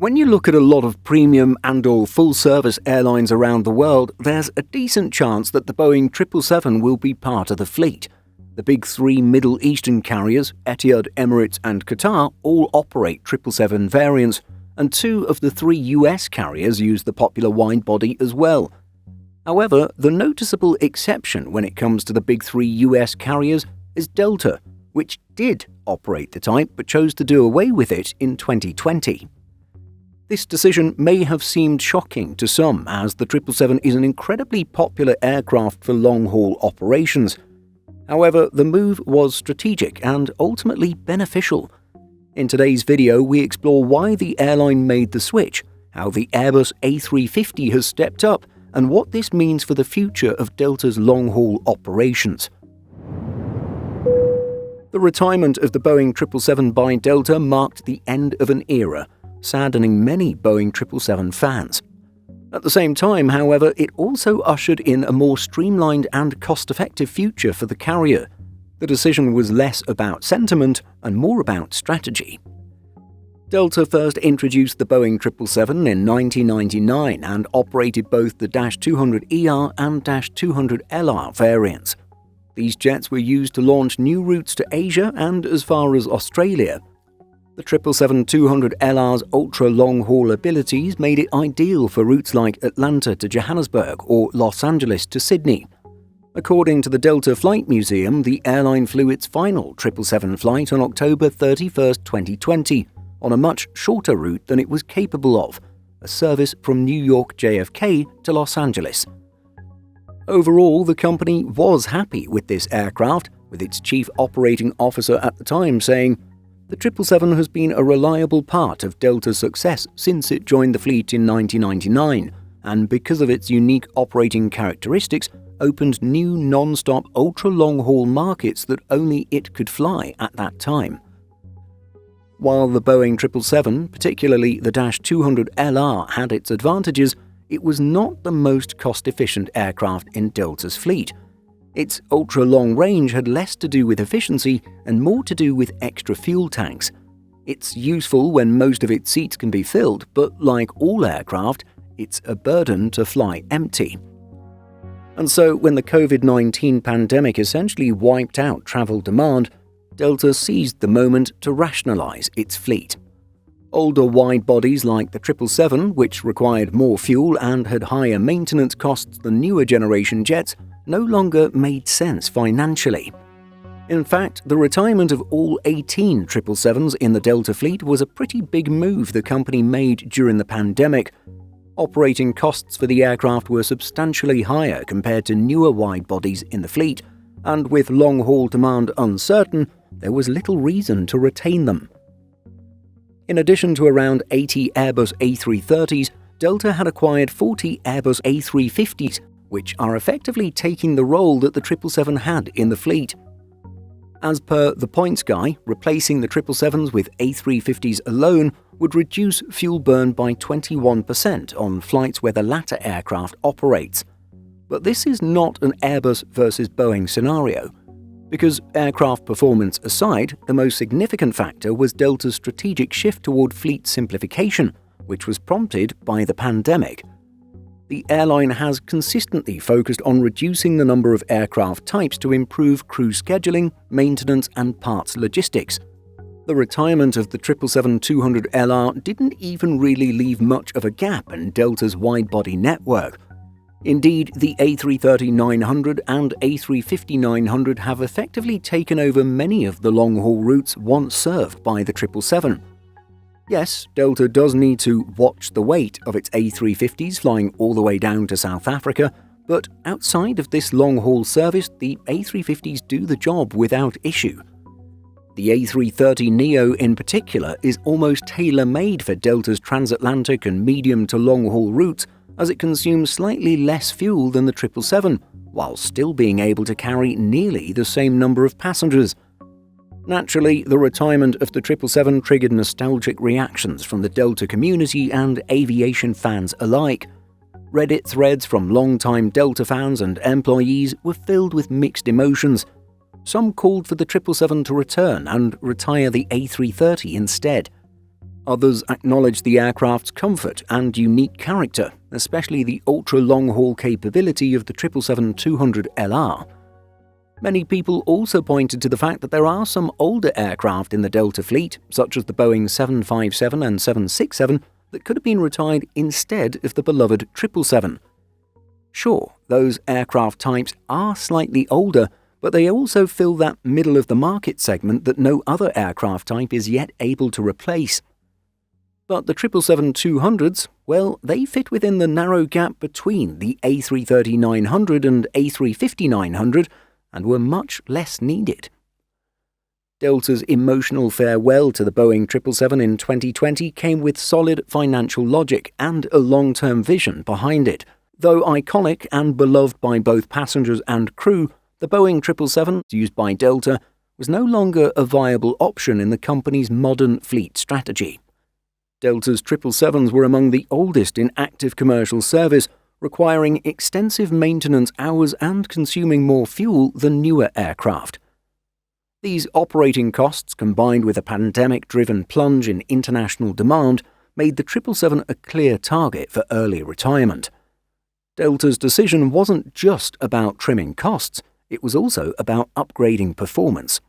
When you look at a lot of premium and/or full-service airlines around the world, there's a decent chance that the Boeing 777 will be part of the fleet. The big three Middle Eastern carriers, Etihad, Emirates and Qatar, all operate 777 variants, and two of the three US carriers use the popular wide-body as well. However, the noticeable exception when it comes to the big three US carriers is Delta, which did operate the type but chose to do away with it in 2020. This decision may have seemed shocking to some, as the 777 is an incredibly popular aircraft for long-haul operations. However, the move was strategic and ultimately beneficial. In today's video, we explore why the airline made the switch, how the Airbus A350 has stepped up, and what this means for the future of Delta's long-haul operations. The retirement of the Boeing 777 by Delta marked the end of an era, saddening many Boeing 777 fans. At the same time, however, it also ushered in a more streamlined and cost-effective future for the carrier. The decision was less about sentiment and more about strategy. Delta first introduced the Boeing 777 in 1999 and operated both the -200ER and -200LR variants. These jets were used to launch new routes to Asia and as far as Australia. The 777-200LR's ultra-long-haul abilities made it ideal for routes like Atlanta to Johannesburg or Los Angeles to Sydney. According to the Delta Flight Museum, the airline flew its final 777 flight on October 31, 2020, on a much shorter route than it was capable of, a service from New York JFK to Los Angeles. Overall, the company was happy with this aircraft, with its chief operating officer at the time saying, "The 777 has been a reliable part of Delta's success since it joined the fleet in 1999, and because of its unique operating characteristics, opened new non-stop ultra-long-haul markets that only it could fly at that time." While the Boeing 777, particularly the -200LR, had its advantages, it was not the most cost-efficient aircraft in Delta's fleet. Its ultra-long range had less to do with efficiency and more to do with extra fuel tanks. It's useful when most of its seats can be filled, but like all aircraft, it's a burden to fly empty. And so when the COVID-19 pandemic essentially wiped out travel demand, Delta seized the moment to rationalize its fleet. Older wide-bodies like the 777, which required more fuel and had higher maintenance costs than newer generation jets, no longer made sense financially. In fact, the retirement of all 18 777s in the Delta fleet was a pretty big move the company made during the pandemic. Operating costs for the aircraft were substantially higher compared to newer wide-bodies in the fleet, and with long-haul demand uncertain, there was little reason to retain them. In addition to around 80 Airbus A330s, Delta had acquired 40 Airbus A350s, which are effectively taking the role that the 777 had in the fleet. As per The Points Guy, replacing the 777s with A350s alone would reduce fuel burn by 21% on flights where the latter aircraft operates. But this is not an Airbus versus Boeing scenario. Because aircraft performance aside, the most significant factor was Delta's strategic shift toward fleet simplification, which was prompted by the pandemic. The airline has consistently focused on reducing the number of aircraft types to improve crew scheduling, maintenance, and parts logistics. The retirement of the 777-200LR didn't even really leave much of a gap in Delta's wide-body network. Indeed, the A330-900 and A350-900 have effectively taken over many of the long-haul routes once served by the 777. Yes, Delta does need to watch the weight of its A350s flying all the way down to South Africa, but outside of this long-haul service, the A350s do the job without issue. The A330neo in particular is almost tailor-made for Delta's transatlantic and medium to long-haul routes, as it consumes slightly less fuel than the 777, while still being able to carry nearly the same number of passengers. Naturally, the retirement of the 777 triggered nostalgic reactions from the Delta community and aviation fans alike. Reddit threads from longtime Delta fans and employees were filled with mixed emotions. Some called for the 777 to return and retire the A330 instead. Others acknowledged the aircraft's comfort and unique character, especially the ultra-long-haul capability of the 777-200LR. Many people also pointed to the fact that there are some older aircraft in the Delta fleet, such as the Boeing 757 and 767, that could have been retired instead of the beloved 777. Sure, those aircraft types are slightly older, but they also fill that middle-of-the-market segment that no other aircraft type is yet able to replace. But the 777-200s, well, they fit within the narrow gap between the A330-900 and A350-900 and were much less needed. Delta's emotional farewell to the Boeing 777 in 2020 came with solid financial logic and a long-term vision behind it. Though iconic and beloved by both passengers and crew, the Boeing 777, used by Delta, was no longer a viable option in the company's modern fleet strategy. Delta's 777s were among the oldest in active commercial service, requiring extensive maintenance hours and consuming more fuel than newer aircraft. These operating costs, combined with a pandemic-driven plunge in international demand, made the 777 a clear target for early retirement. Delta's decision wasn't just about trimming costs, it was also about upgrading performance.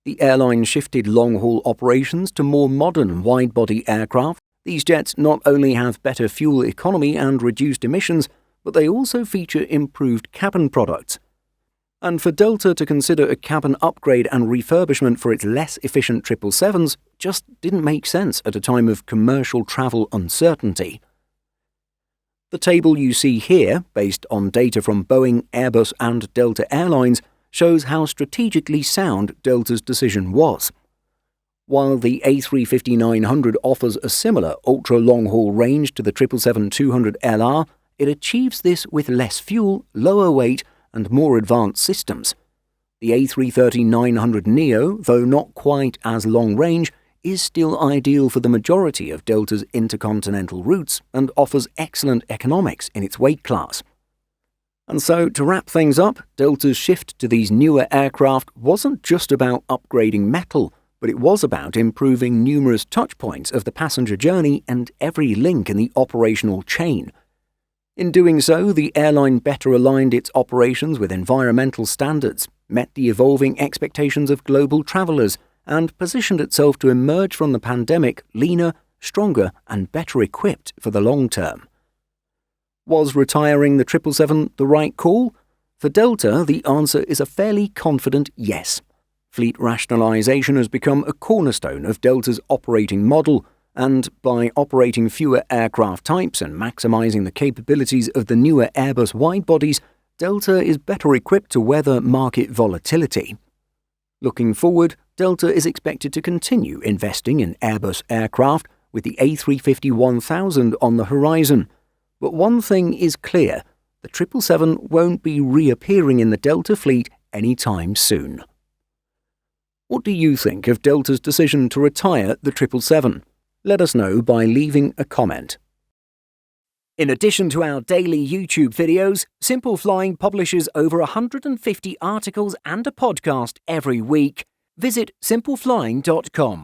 The airline shifted long-haul operations to more modern wide-body aircraft. These jets not only have better fuel economy and reduced emissions, but they also feature improved cabin products. And for Delta to consider a cabin upgrade and refurbishment for its less efficient 777s just didn't make sense at a time of commercial travel uncertainty. The table you see here, based on data from Boeing, Airbus and Delta Airlines, shows how strategically sound Delta's decision was. While the A350-900 offers a similar ultra-long-haul range to the 777-200LR, it achieves this with less fuel, lower weight, and more advanced systems. The A330-900neo, though not quite as long-range, is still ideal for the majority of Delta's intercontinental routes and offers excellent economics in its weight class. And so, to wrap things up, Delta's shift to these newer aircraft wasn't just about upgrading metal, but it was about improving numerous touchpoints of the passenger journey and every link in the operational chain. In doing so, the airline better aligned its operations with environmental standards, met the evolving expectations of global travelers, and positioned itself to emerge from the pandemic leaner, stronger, and better equipped for the long term. Was retiring the 777 the right call? For Delta, the answer is a fairly confident yes. Fleet rationalization has become a cornerstone of Delta's operating model, and by operating fewer aircraft types and maximizing the capabilities of the newer Airbus widebodies, Delta is better equipped to weather market volatility. Looking forward, Delta is expected to continue investing in Airbus aircraft, with the A350-1000 on the horizon. But one thing is clear, the 777 won't be reappearing in the Delta fleet anytime soon. What do you think of Delta's decision to retire the 777? Let us know by leaving a comment. In addition to our daily YouTube videos, Simple Flying publishes over 150 articles and a podcast every week. Visit simpleflying.com.